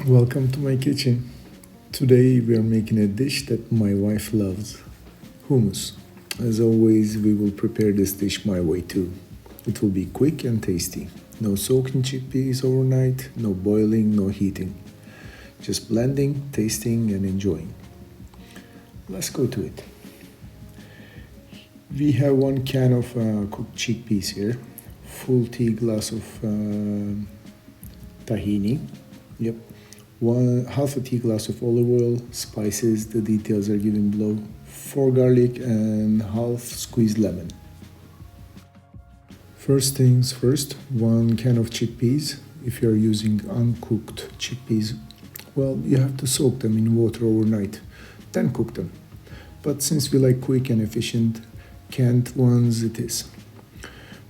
Welcome to my kitchen. Today we are making a dish that my wife loves, hummus. As always, we will prepare this dish my way too. It will be quick and tasty. No soaking chickpeas overnight, no boiling, no heating. Just blending, tasting and enjoying. Let's go to it. We have 1 can of cooked chickpeas here, full tea glass of tahini. Yep. Half a tea glass of olive oil, spices, the details are given below, 4 garlic and half squeezed lemon. First things first, 1 can of chickpeas. If you are using uncooked chickpeas, well, you have to soak them in water overnight, then cook them. But since we like quick and efficient, canned ones it is.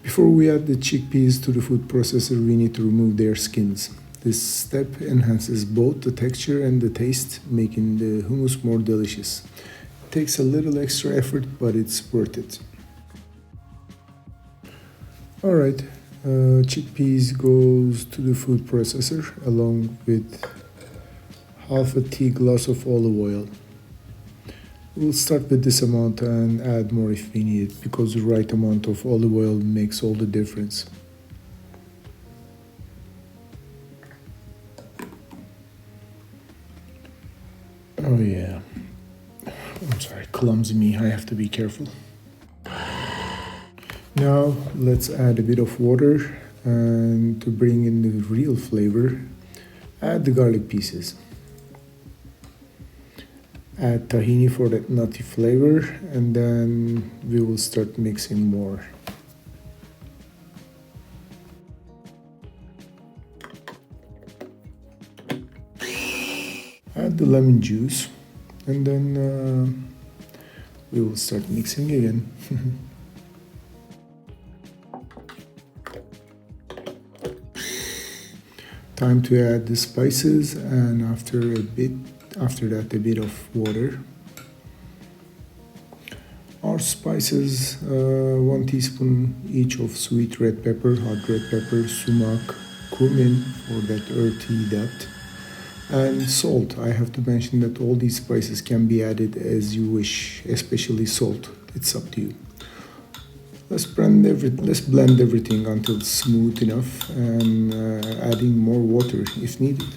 Before we add the chickpeas to the food processor, we need to remove their skins. This step enhances both the texture and the taste, making the hummus more delicious. It takes a little extra effort, but it's worth it. Alright, chickpeas goes to the food processor along with half a tea glass of olive oil. We'll start with this amount and add more if we need it, because the right amount of olive oil makes all the difference. Oh yeah, I'm sorry, clumsy me, I have to be careful. Now let's add a bit of water, and to bring in the real flavor, add the garlic pieces. Add tahini for that nutty flavor, and then we will start mixing more. Add the lemon juice, and then we will start mixing again. Time to add the spices, and after that a bit of water. Our spices, 1 teaspoon each of sweet red pepper, hot red pepper, sumac, cumin for that earthy depth, and salt. I have to mention that all these spices can be added as you wish, especially salt. It's up to you. Let's blend everything until it's smooth enough, and adding more water if needed.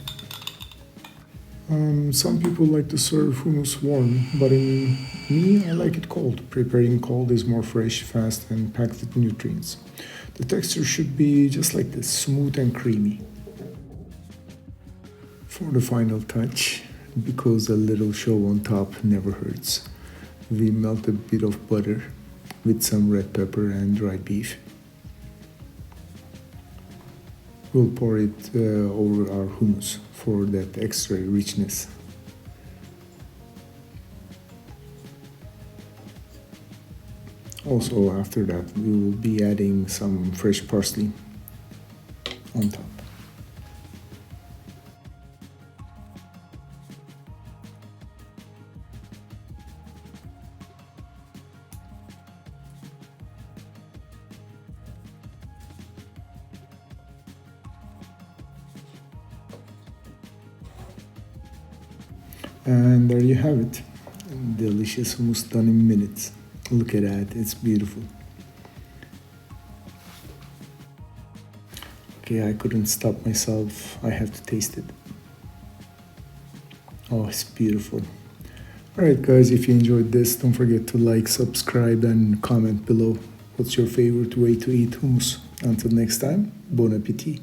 Some people like to serve hummus warm, but in me, I like it cold. Preparing cold is more fresh, fast, and packed with nutrients. The texture should be just like this, smooth and creamy. For the final touch, because a little show on top never hurts, we melt a bit of butter with some red pepper and dried beef. We'll pour it over our hummus for that extra richness. Also, after that, we will be adding some fresh parsley on top. And there you have it. Delicious hummus done in minutes. Look at that, it's beautiful. Okay, I couldn't stop myself. I have to taste it. Oh, it's beautiful. Alright guys, if you enjoyed this, don't forget to like, subscribe and comment below. What's your favorite way to eat hummus? Until next time, bon appetit.